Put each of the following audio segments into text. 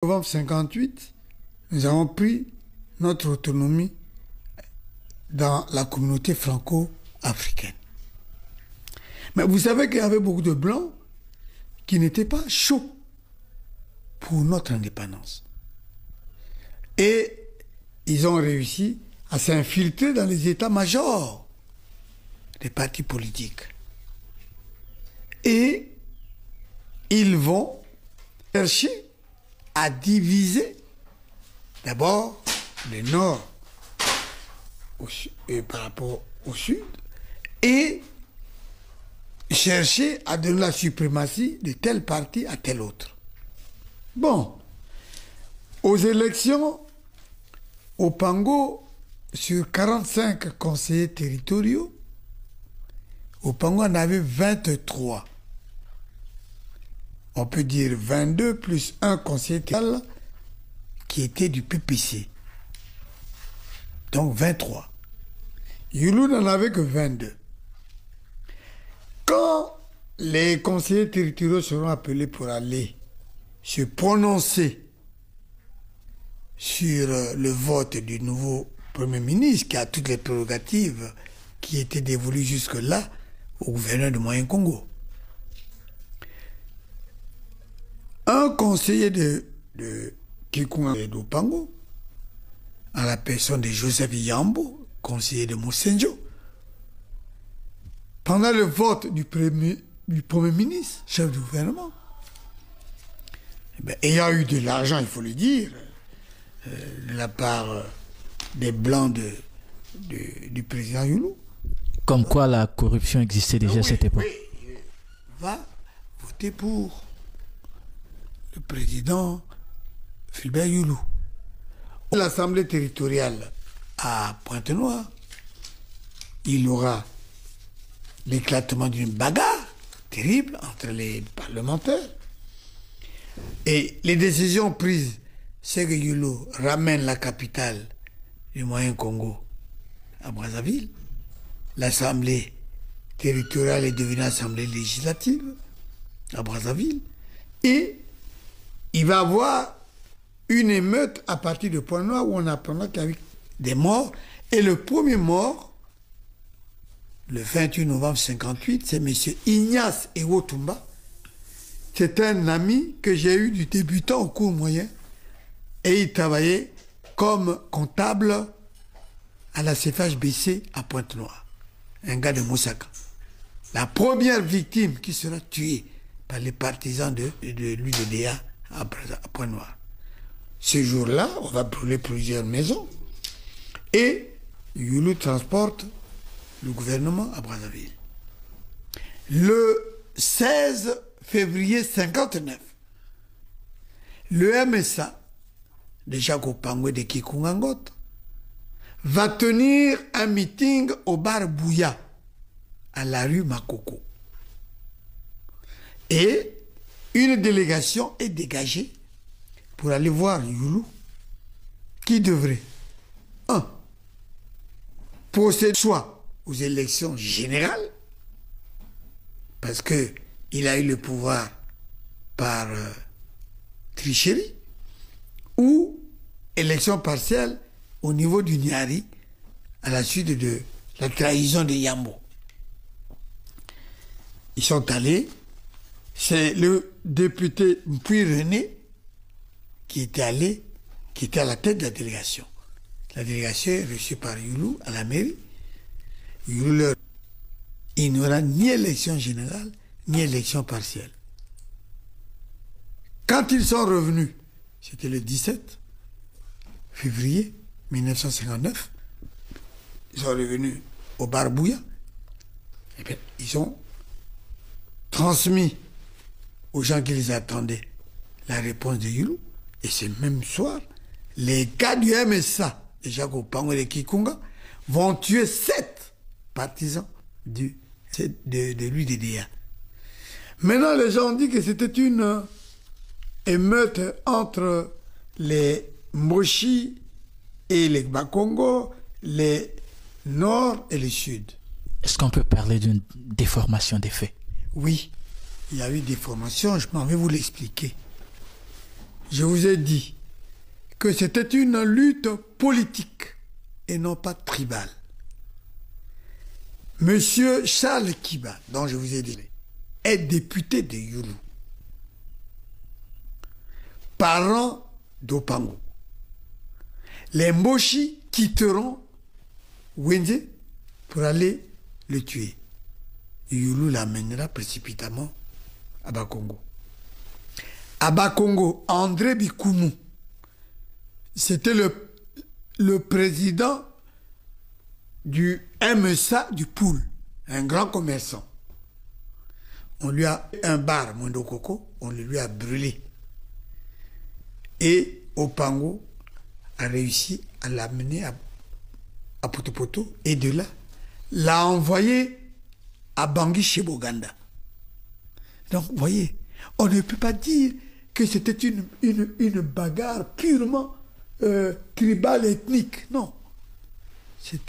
novembre 58, nous avons pris notre autonomie dans la communauté franco-africaine. Mais vous savez qu'il y avait beaucoup de Blancs qui n'étaient pas chauds pour notre indépendance. Et ils ont réussi à s'infiltrer dans les états-majors des partis politiques. Et ils vont chercher à diviser d'abord le nord par rapport au sud et chercher à donner la suprématie de tel parti à tel autre. Bon, aux élections, au Pango, sur 45 conseillers territoriaux, au Pango, on avait 23. On peut dire 22 plus un conseiller territorial qui était du PPC. Donc 23. Youlou n'en avait que 22. Quand les conseillers territoriaux seront appelés pour aller se prononcer sur le vote du nouveau Premier ministre, qui a toutes les prérogatives qui étaient dévolues jusque-là au gouverneur du Moyen-Congo, un conseiller de Kikunga et d'Opango, en la personne de Joseph Yambo, conseiller de Moussenjo, pendant le vote du Premier ministre, chef du gouvernement, ayant eu de l'argent, il faut le dire, de la part des Blancs du président Youlou. Comme quoi la corruption existait déjà à cette époque. Oui, va voter pour le président Fulbert Youlou. L'Assemblée territoriale à Pointe-Noire, il y aura l'éclatement d'une bagarre terrible entre les parlementaires. Et les décisions prises, c'est que Youlou ramène la capitale du Moyen-Congo à Brazzaville. L'Assemblée territoriale est devenue Assemblée législative à Brazzaville. Et il va y avoir une émeute à partir de Pointe-Noire où on apprendra qu'il y a eu des morts. Et le premier mort, le 28 novembre 1958, c'est M. Ignace Ewotumba. C'est un ami que j'ai eu du débutant au cours moyen. Et il travaillait comme comptable à la CFHBC à Pointe-Noire. Un gars de Moussaka. La première victime qui sera tuée par les partisans de l'UDDA à Pointe-Noire. Ce jour-là, on va brûler plusieurs maisons. Et Youlou transporte le gouvernement à Brazzaville. Le 16 février 1959, le MSA de Jacques Opango de Kikungangot va tenir un meeting au bar Bouya, à la rue Makoko. Et une délégation est dégagée pour aller voir Youlou, qui devrait, procéder soit aux élections générales, parce qu'il a eu le pouvoir par tricherie, ou élection partielle au niveau du Niari, à la suite de la trahison de Yambo. Ils sont allés, c'est le député Mpuy René qui était allé, qui était à la tête de la délégation. La délégation est reçue par Youlou à la mairie. Youlou leur dit, il n'y aura ni élection générale, ni élection partielle. Quand ils sont revenus, c'était le 17 février 1959, ils sont revenus au bar Bouya. Et bien, ils ont transmis aux gens qui les attendaient la réponse de Youlou. Et ce même soir, les gars du MSA, de Jacques Opango et de Kikunga, vont tuer 7 partisans de l'UDDA. Maintenant, les gens ont dit que c'était une émeute entre les Mboshi et les Bakongo, les Nord et les Sud. Est-ce qu'on peut parler d'une déformation des faits? Oui, il y a eu des formations, je m'en vais vous l'expliquer. je vous ai dit que c'était une lutte politique et non pas tribale. Monsieur Charles Kiba, dont je vous ai dit, est député de Youlou, parent d'Opango. Les Mboshi quitteront Wenze pour aller le tuer. Youlou l'amènera précipitamment à Bakongo. À Bakongo, André Bikoumou, c'était le président du MSA du Poul, un grand commerçant. On lui a un bar, Mondo Coco, on le lui a brûlé. Et Opango a réussi à l'amener à Potopoto et de là, l'a envoyé à Bangui chez Boganda. Donc, vous voyez, on ne peut pas dire que c'était une bagarre purement tribale, ethnique. Non.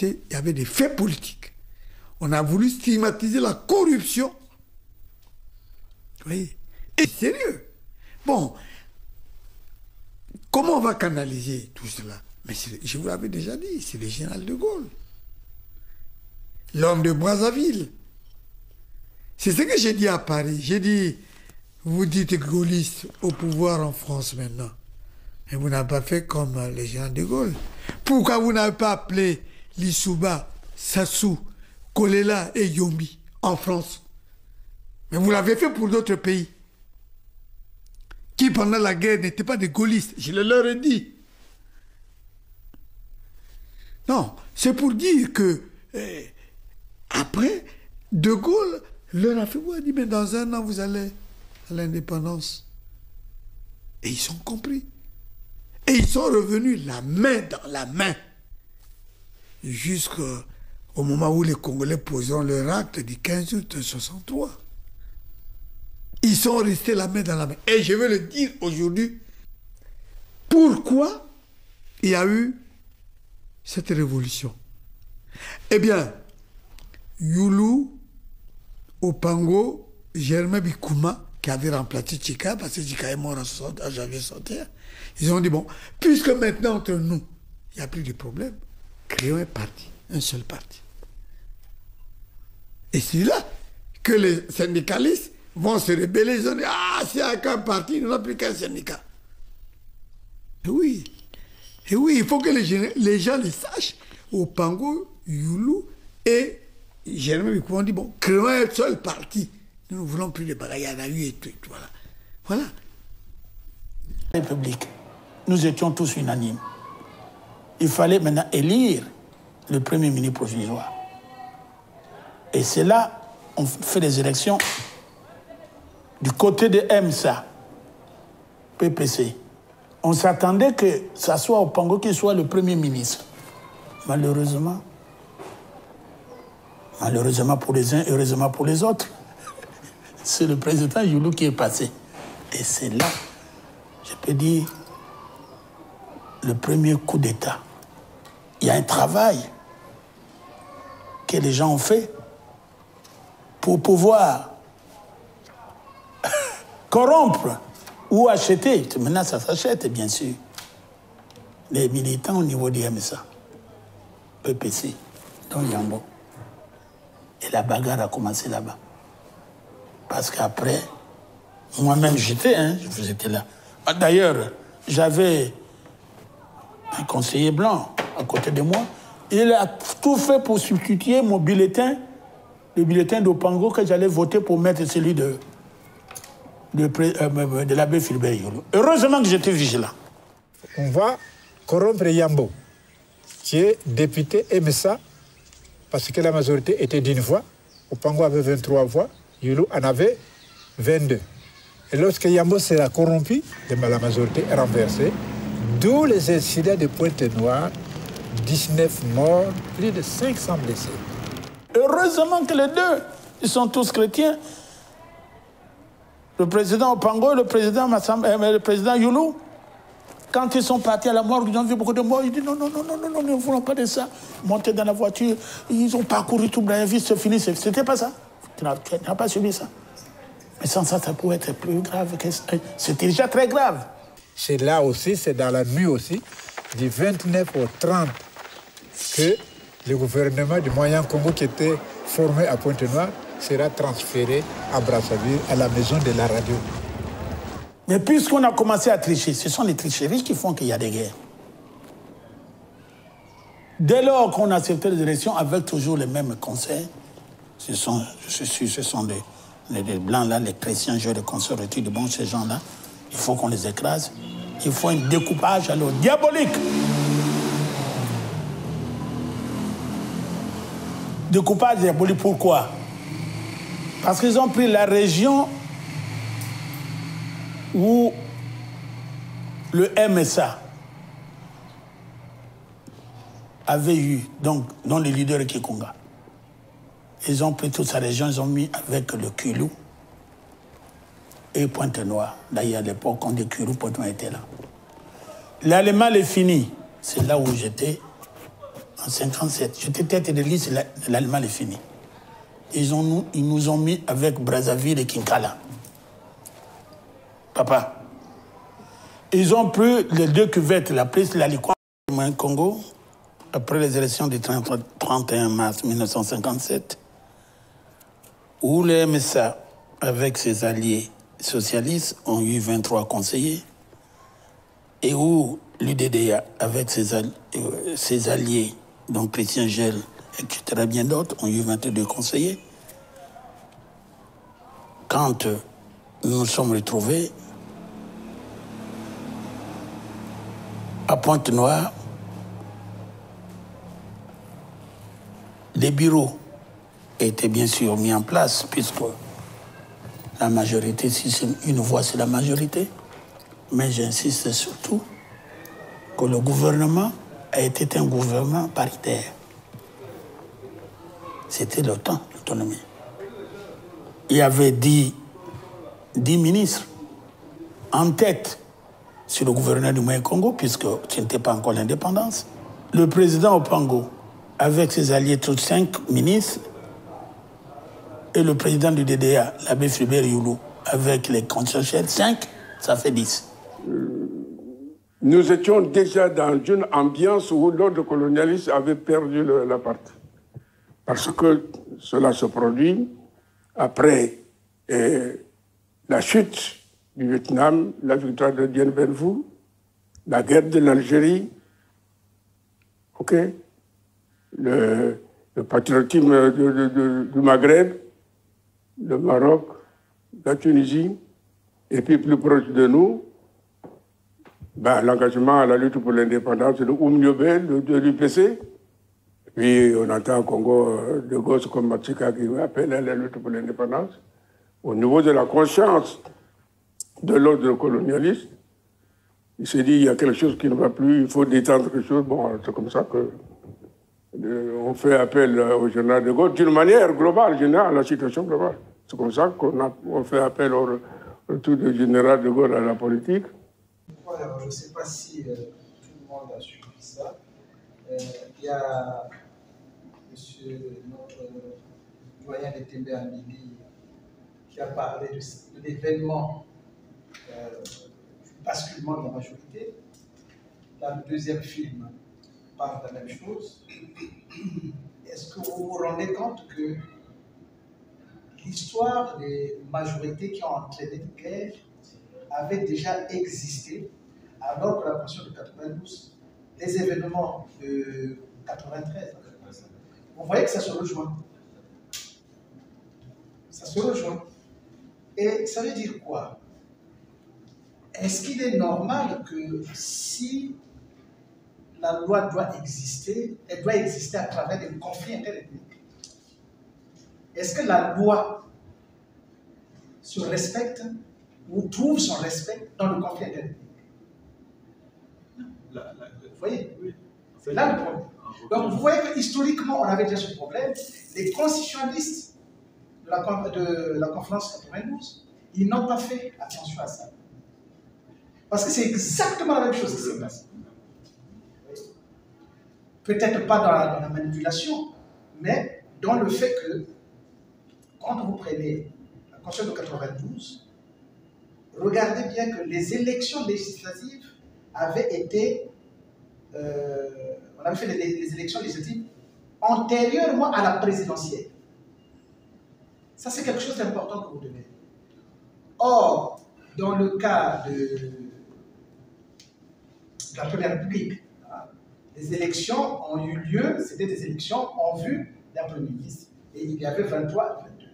Il y avait des faits politiques. On a voulu stigmatiser la corruption. Vous voyez? Et sérieux. Bon, comment on va canaliser tout cela? Mais je vous l'avais déjà dit, c'est le général de Gaulle. L'homme de Brazzaville. C'est ce que j'ai dit à Paris. J'ai dit, vous dites gaulliste au pouvoir en France maintenant. Et vous n'avez pas fait comme le général de Gaulle. Pourquoi vous n'avez pas appelé Lissouba, Sassou, Kolela et Yombi en France? Mais vous l'avez fait pour d'autres pays qui, pendant la guerre, n'étaient pas des gaullistes. Je le leur ai dit. Non, c'est pour dire que après, De Gaulle leur a fait voir, dit, mais dans un an, vous allez à l'indépendance. Et ils ont compris. Et ils sont revenus la main dans la main jusqu'au moment où les Congolais poseront leur acte du 15 août 1963. Ils sont restés la main dans la main. Et je veux le dire aujourd'hui, pourquoi il y a eu cette révolution. Eh bien, Youlou, Opango, Germain Bikouma, qui avait remplacé Tchika, parce que Tchika est mort en janvier 61, ils ont dit, bon, puisque maintenant entre nous, il n'y a plus de problème, créons un parti, un seul parti. Et c'est là que les syndicalistes vont se rebeller, ils ont dit, ah, s'il n'y a qu'un parti, il n'y en a plus qu'un syndicat. Et oui, il faut que les gens le sachent. Opango, Youlou et Germain Bikouma ont dit, bon, créons un seul parti. Nous ne voulons plus de bagailles, il y en a eu et tout, voilà. Voilà. République, nous étions tous unanimes. Il fallait maintenant élire le premier ministre provisoire. Et c'est là on fait les élections du côté de MSA, PPC. On s'attendait que ça soit Opango qui soit le premier ministre. Malheureusement pour les uns, heureusement pour les autres, c'est le président Youlou qui est passé. Et c'est là, je peux dire, le premier coup d'État. Il y a un travail que les gens ont fait pour pouvoir corrompre ou acheter. Maintenant, ça s'achète, bien sûr. Les militants au niveau du MSA, PPC, dans Yambo. Et la bagarre a commencé là-bas. Parce qu'après, moi-même j'étais là. D'ailleurs, j'avais un conseiller blanc à côté de moi. Il a tout fait pour substituer mon bulletin, le bulletin d'Opango que j'allais voter pour mettre celui de l'abbé Philbert Youlou. Heureusement que j'étais vigilant. On va corrompre Yambo, qui est député MSA, parce que la majorité était d'une voix. Opango avait 23 voix, Youlou en avait 22. Et lorsque Yambo sera corrompu, la majorité est renversée, d'où les incidents de Pointe-Noire, 19 morts, plus de 500 blessés. Heureusement que les deux, ils sont tous chrétiens. Le président Opango et le président Youlou, quand ils sont partis à la mort, ils ont vu beaucoup de morts. Ils disent non, nous ne voulons pas de ça. Monter dans la voiture, ils ont parcouru tout Brazzaville, c'est fini. C'était pas ça. Tu n'as pas subi ça. Mais sans ça, ça pouvait être plus grave. C'était déjà très grave. c'est là aussi, c'est dans la nuit aussi, du 29 au 30, que le gouvernement du Moyen-Congo qui était formé à Pointe-Noire sera transféré à Brazzaville, à la maison de la radio. Mais puisqu'on a commencé à tricher, ce sont les tricheries qui font qu'il y a des guerres. Dès lors qu'on a cette élection avec toujours les mêmes conseils, je suis sûr, ce sont les blancs là, les chrétiens, les conservateurs, de bon, ces gens-là, il faut qu'on les écrase. Il faut un découpage alors diabolique. Découpage diabolique, pourquoi? Parce qu'ils ont pris la région où le MSA avait eu, donc, dont le leader est Kikunga. Ils ont pris toute sa région, ils ont mis avec le Kulou et Pointe-Noire. D'ailleurs, à l'époque, quand le Kulou, Pointe-Noire était là. L'Allemand est fini. C'est là où j'étais, en 1957. J'étais tête de liste, l'Allemand est fini. Ils nous ont mis avec Brazzaville et Kinkala. Papa. Ils ont pris les deux cuvettes, la prise, la liqueur du Congo, après les élections du 31 mars 1957, où le MSA, avec ses alliés socialistes, ont eu 23 conseillers, et où l'UDDA, avec ses alliés, donc Christian Gel, etc., bien d'autres, ont eu 22 conseillers. Quand nous nous sommes retrouvés à Pointe-Noire, les bureaux étaient bien sûr mis en place, puisque la majorité, si c'est une voix, c'est la majorité. Mais j'insiste surtout que le gouvernement a été un gouvernement paritaire. C'était le temps, l'autonomie. Il y avait 10 ministres en tête sur le gouvernement du Moyen-Congo, puisque ce n'était pas encore l'indépendance. Le président Opango, avec ses alliés, tous 5 ministres, et le président du DDA, l'abbé Fulbert Youlou, avec les conseillers, 5, ça fait 10. Nous étions déjà dans une ambiance où l'ordre colonialiste avait perdu la partie. Parce que cela se produit après la chute du Vietnam, la victoire de Dien Bien Phu, la guerre de l'Algérie, le patriotisme du Maghreb, le Maroc, la Tunisie, et puis plus proche de nous, l'engagement à la lutte pour l'indépendance de Oumniobé, de l'UPC. Puis on entend au Congo de gosses comme Matsika qui appelle à la lutte pour l'indépendance. Au niveau de la conscience de l'ordre colonialiste, il s'est dit il y a quelque chose qui ne va plus, il faut détendre quelque chose. Bon, c'est comme ça que on fait appel au général de Gaulle d'une manière globale, générale, à la situation globale. C'est comme ça qu'on fait appel au retour du général de Gaulle à la politique. Alors, je ne sais pas si tout le monde a suivi ça. Il y a notre doyen de Tembe Amili qui a parlé de l'événement du basculement de la majorité. Là, le deuxième film parle de la même chose. Est-ce que vous vous rendez compte que l'histoire des majorités qui ont entraîné une guerre avait déjà existé alors que la Constitution de 92, les événements de 93, vous voyez que ça se rejoint. Ça se rejoint. Et ça veut dire quoi? Est-ce qu'il est normal que si la loi doit exister, elle doit exister à travers des conflits interethniques? Est-ce que la loi se respecte ou trouve son respect dans le conflit interethnique? Vous voyez? C'est là le problème. Donc vous voyez que historiquement, on avait déjà ce problème. Les constitutionnalistes de la conférence 92, ils n'ont pas fait attention à ça. Parce que c'est exactement la même chose qui s'est passée. Peut-être pas dans la manipulation, mais dans le fait que, quand vous prenez la Constitution de 92, regardez bien que les élections législatives avaient été, on avait fait les élections législatives antérieurement à la présidentielle. Ça, c'est quelque chose d'important que vous devez. Or, dans le cas de la Première République, les élections ont eu lieu, c'était des élections en vue d'un Premier ministre, et il y avait 23 et 22.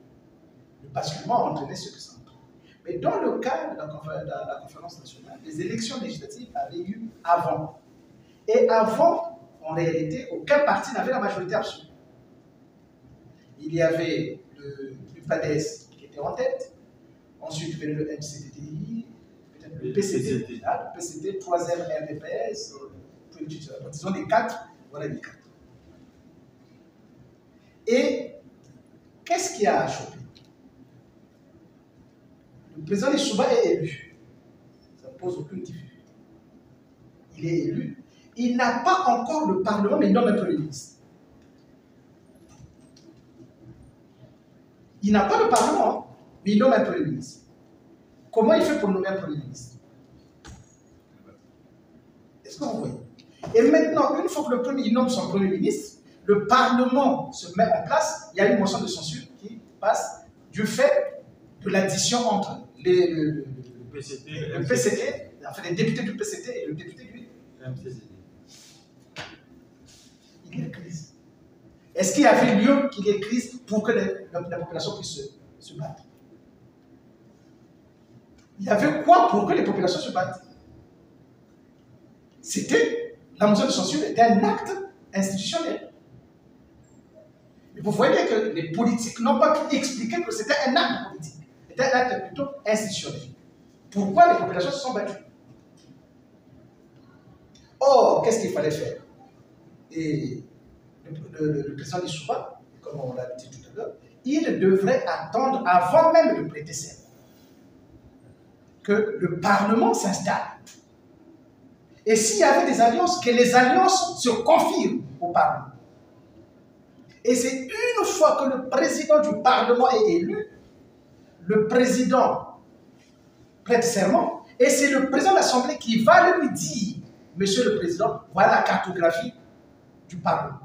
Le basculement entraînait ce que ça entraîne. Mais dans le cas de la conférence nationale, les élections législatives avaient eu avant. Et avant, en réalité, aucun parti n'avait la majorité absolue. Il y avait le PADES qui était en tête, ensuite il y avait le MCDDI, peut-être le PCD, le PCD, 3e RDPS, disons les 4, voilà les 4. Et qu'est-ce qui a chopé? Le président Lissouba est élu. Ça ne pose aucune difficulté. Il est élu. Il n'a pas encore le Parlement, mais il nomme un Premier ministre. Il n'a pas le Parlement, mais il nomme un Premier ministre. Comment il fait pour nommer un Premier ministre? Est-ce que vous voyez? Et maintenant, une fois que le Premier nomme son Premier ministre, le Parlement se met en place, il y a une motion de censure qui passe du fait de l'addition entre le PCT, enfin les députés du PCT et le député du MCD. Il y a une crise. Est-ce qu'il y avait lieu qu'il y ait crise pour que la population puisse se battre? Il y avait quoi pour que les populations se battent? C'était, la motion de censure était un acte institutionnel. Et vous voyez bien que les politiques n'ont pas pu expliquer que c'était un acte politique. C'était un acte plutôt institutionnel. Pourquoi les populations se sont battues? Or, qu'est-ce qu'il fallait faire? Et le président Lissouba, comme on l'a dit tout à l'heure, il devrait attendre, avant même de prêter serment, que le Parlement s'installe. Et s'il y avait des alliances, que les alliances se confirment au Parlement. Et c'est une fois que le président du Parlement est élu, le président prête serment, et c'est le président de l'Assemblée qui va lui dire, Monsieur le Président, voilà la cartographie du Parlement.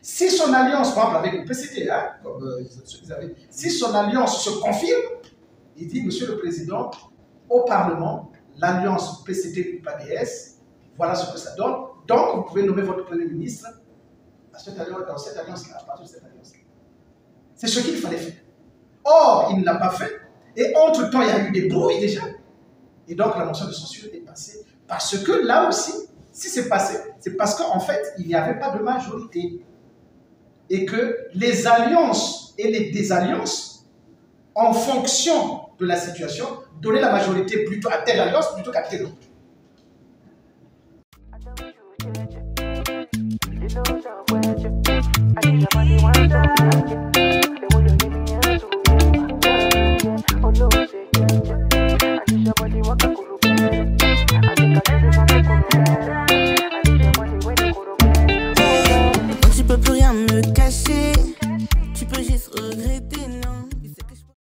Si son alliance, par exemple avec le PCT, comme ceux qu'ils avaient, si son alliance se confirme, il dit, Monsieur le Président, au Parlement, l'alliance PCT-PADS, voilà ce que ça donne, donc vous pouvez nommer votre Premier ministre dans cette alliance-là, à partir de cette alliance-là. C'est ce qu'il fallait faire. Or, il ne l'a pas fait, et entre-temps, il y a eu des brouilles déjà, et donc la motion de censure est passée, parce que là aussi, si c'est passé, c'est parce qu'en fait, il n'y avait pas de majorité, et que les alliances et les désalliances, en fonction de la situation, donnaient la majorité plutôt à telle alliance plutôt qu'à telle autre.